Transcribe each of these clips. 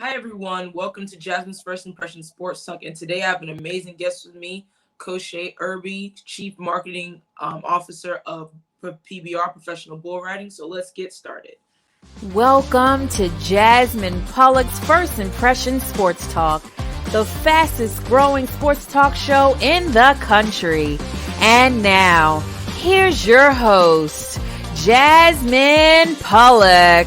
Hi, everyone. Welcome to Jasmine's First Impression Sports Talk. And today I have an amazing guest with me, Kosha, Irby, Chief Marketing Officer of PBR, Professional Bull Riding. So let's get started. Welcome to Jasmine Pollock's First Impression Sports Talk, the fastest growing sports talk show in the country. And now, here's your host, Jasmine Pollock.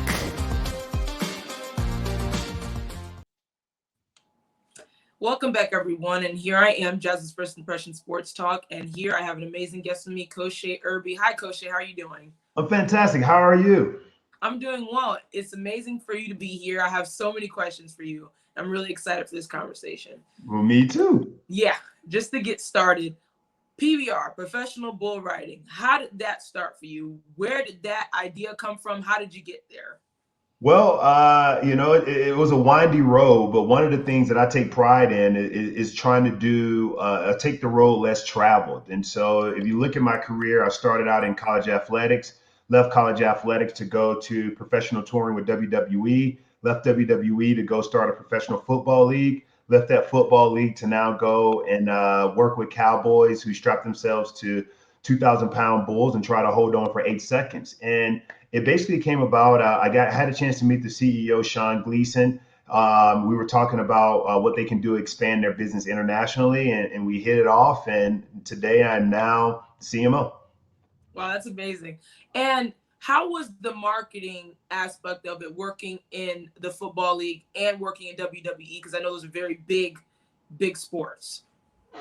Welcome back, everyone. And here I am, Jasmine's First Impression Sports Talk. And here I have an amazing guest with me, Kosha, Irby. Hi, Kosha. How are you doing? I'm fantastic. How are you? I'm doing well. It's amazing for you to be here. I have so many questions for you. I'm really excited for this conversation. Well, me too. Yeah, just to get started, PBR, Professional Bull Riding. How did that start for you? Where did that idea come from? How did you get there? Well, it was a windy road, but one of the things that I take pride in is trying to do take the road less traveled. And so if you look at my career, I started out in college athletics, left college athletics to go to professional touring with WWE, left WWE to go start a professional football league, left that football league to now go and work with cowboys who strap themselves to 2,000-pound bulls and try to hold on for 8 seconds. And it basically came about, had a chance to meet the CEO, Sean Gleason. We were talking about what they can do to expand their business internationally, and we hit it off. And today I'm now CMO. Wow, that's amazing. And how was the marketing aspect of it, working in the football league and working in WWE? Because I know those are very big sports.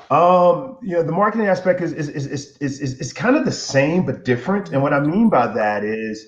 The marketing aspect is kind of the same but different. And what I mean by that is,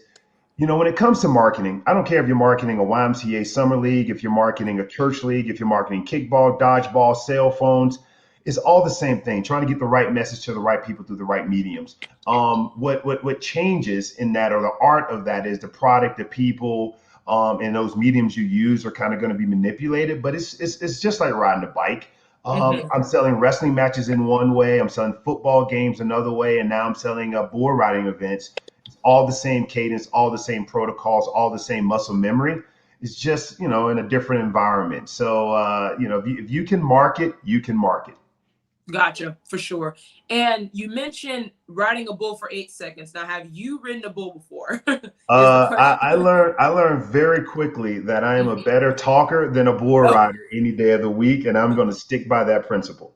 when it comes to marketing, I don't care if you're marketing a YMCA summer league, if you're marketing a church league, if you're marketing kickball, dodgeball, cell phones, it's all the same thing, trying to get the right message to the right people through the right mediums. What changes in that, or the art of that, is the product, the people, and those mediums you use are kind of going to be manipulated, but it's just like riding a bike. I'm selling wrestling matches in one way, I'm selling football games another way, and now I'm selling bull riding events. It's all the same cadence, all the same protocols, all the same muscle memory. It's just, in a different environment. So, if you can market, you can market. Gotcha, for sure. And you mentioned riding a bull for 8 seconds. Now, have you ridden a bull before? I learned very quickly that I am a better talker than a bull rider any day of the week, and I'm going to stick by that principle.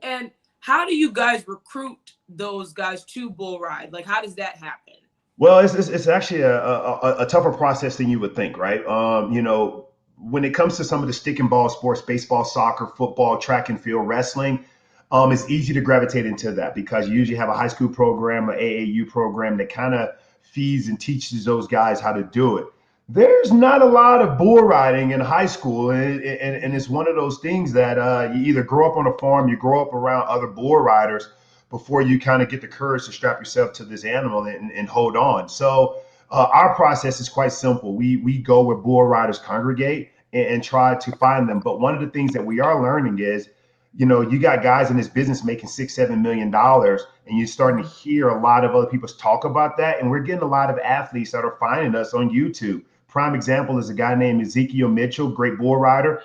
And how do you guys recruit those guys to bull ride? Like, how does that happen? Well, it's actually a tougher process than you would think, right? When it comes to some of the stick and ball sports, baseball, soccer, football, track and field, wrestling, it's easy to gravitate into that because you usually have a high school program, an AAU program that kind of feeds and teaches those guys how to do it. There's not a lot of bull riding in high school, and it's one of those things that you either grow up on a farm, you grow up around other bull riders before you kind of get the courage to strap yourself to this animal and hold on. So our process is quite simple. We go where bull riders congregate and try to find them. But one of the things that we are learning is, you got guys in this business making $6-7 million, and you're starting to hear a lot of other people talk about that. And we're getting a lot of athletes that are finding us on YouTube. Prime example is a guy named Ezekiel Mitchell, great bull rider.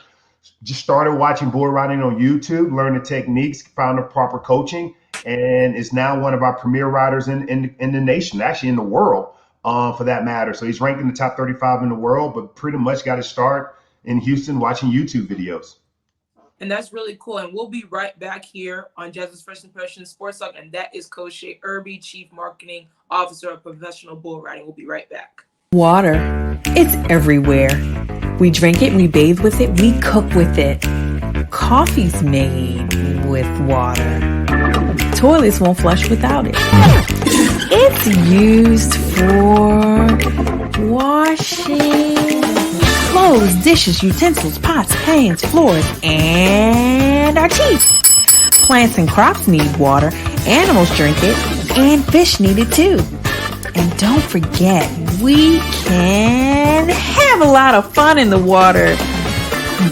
Just started watching bull riding on YouTube, learned the techniques, found the proper coaching, and is now one of our premier riders in the nation, actually in the world, for that matter. So he's ranked in the top 35 in the world, but pretty much got to start in Houston watching YouTube videos. And that's really cool. And we'll be right back here on Jasmine's First Impression Sports Talk. And that is Kosha, Irby, Chief Marketing Officer of Professional Bull Riding. We'll be right back. Water. It's everywhere. We drink it, we bathe with it, we cook with it. Coffee's made with water. Toilets won't flush without it. It's used for washing clothes, dishes, utensils, pots, pans, floors, and our teeth. Plants and crops need water, animals drink it, and fish need it too. And don't forget, we can have a lot of fun in the water.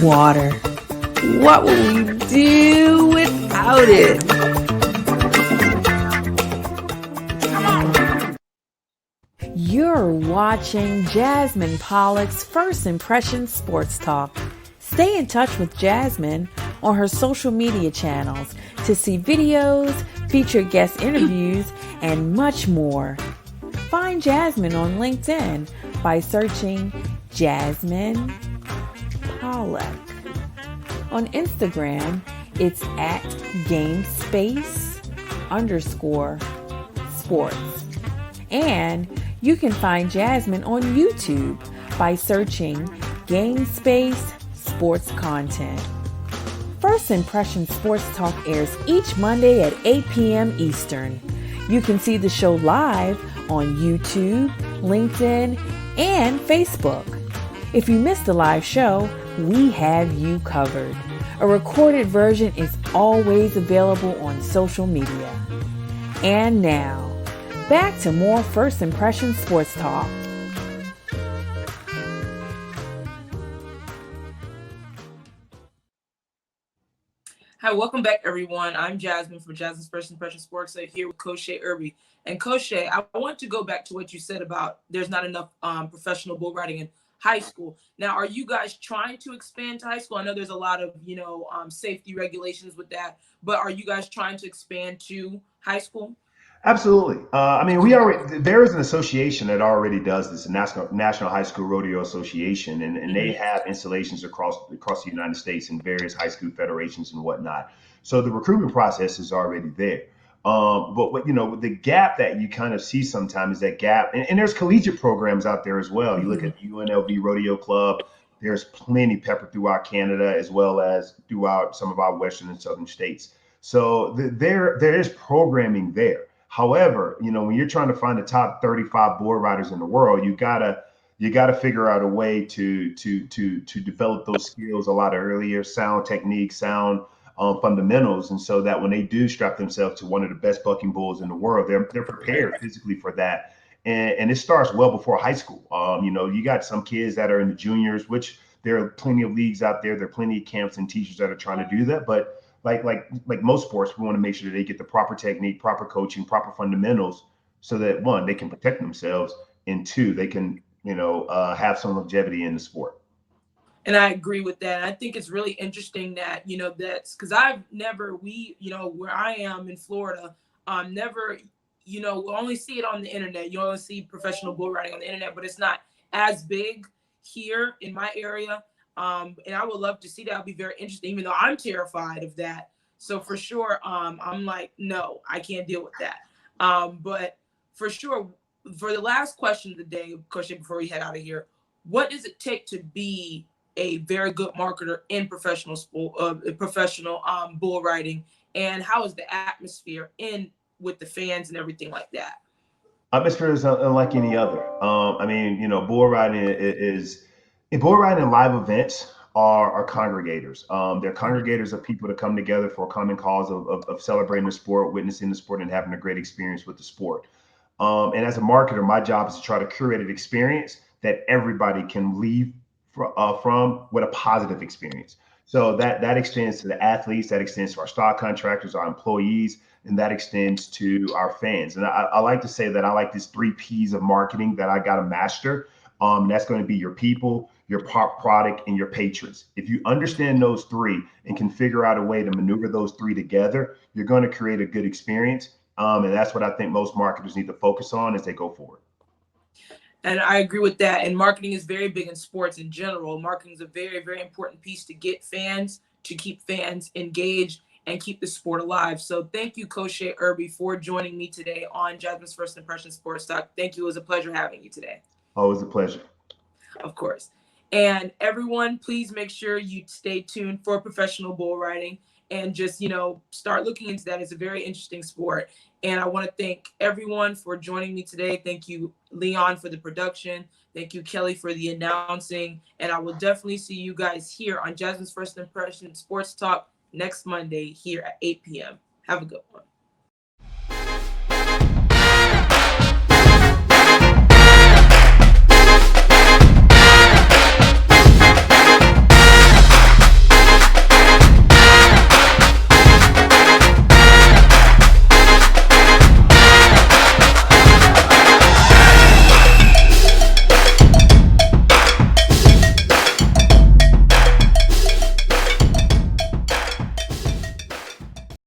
Water. What will we do without it? You're watching Jasmine Pollock's First Impression Sports Talk. Stay in touch with Jasmine on her social media channels to see videos, featured guest interviews, and much more. Find Jasmine on LinkedIn by searching Jasmine Pollock. On Instagram, it's at GameSpace_sports. And you can find Jasmine on YouTube by searching GameSpace Sports Content. First Impression Sports Talk airs each Monday at 8 p.m. Eastern. You can see the show live on YouTube, LinkedIn, and Facebook. If you missed the live show, we have you covered. A recorded version is always available on social media. And now, back to more First Impression Sports Talk. Hi, welcome back, everyone. I'm Jasmine from Jasmine's First Impression Sports. I'm here with Kosha Irby. And Kosha, I want to go back to what you said about there's not enough professional bull riding in high school. Now, are you guys trying to expand to high school? I know there's a lot of, safety regulations with that, but are you guys trying to expand to high school? Absolutely. There is an association that already does this, the National High School Rodeo Association, and they have installations across the United States in various high school federations and whatnot. So the recruitment process is already there. But the gap that you kind of see sometimes is that gap, and there's collegiate programs out there as well. You look at the UNLV Rodeo Club. There's plenty peppered throughout Canada as well as throughout some of our western and southern states. So there is programming there. However, when you're trying to find the top 35 bull riders in the world, you gotta figure out a way to develop those skills a lot earlier, sound technique, sound fundamentals, and so that when they do strap themselves to one of the best bucking bulls in the world, they're prepared physically for that. And it starts well before high school. You got some kids that are in the juniors, which there are plenty of leagues out there. There are plenty of camps and teachers that are trying to do that, but like most sports, we want to make sure that they get the proper technique, proper coaching, proper fundamentals, so that one, they can protect themselves, and two, they can have some longevity in the sport. And I agree with that. I think it's really interesting that that's because where I am in Florida, never we only see it on the internet. You only see professional bull riding on the internet, but it's not as big here in my area. And I would love to see that. It'll be very interesting, even though I'm terrified of that. So for sure, I'm like, no, I can't deal with that. But for sure, for the last question of the day, question before we head out of here, what does it take to be a very good marketer in professional bull riding, and how is the atmosphere with the fans and everything like that? Atmosphere is unlike any other. Bull riding bull riding and live events are congregators. They're congregators of people to come together for a common cause of celebrating the sport, witnessing the sport, and having a great experience with the sport. And as a marketer, my job is to try to curate an experience that everybody can leave from with a positive experience. So that extends to the athletes, that extends to our stock contractors, our employees, and that extends to our fans. And I like to say that I like these 3 P's of marketing that I got to master. That's going to be your people, your product, and your patrons. If you understand those 3 and can figure out a way to maneuver those 3 together, you're going to create a good experience. And that's what I think most marketers need to focus on as they go forward. And I agree with that. And marketing is very big in sports in general. Marketing is a very, very important piece to get fans, to keep fans engaged and keep the sport alive. So thank you, Kosha Irby, for joining me today on Jasmine's First Impression Sports Talk. Thank you. It was a pleasure having you today. Always a pleasure. Of course. And everyone, please make sure you stay tuned for professional bull riding and just, start looking into that. It's a very interesting sport. And I want to thank everyone for joining me today. Thank you, Leon, for the production. Thank you, Kelly, for the announcing. And I will definitely see you guys here on Jasmine's First Impression Sports Talk next Monday here at 8 p.m. Have a good one.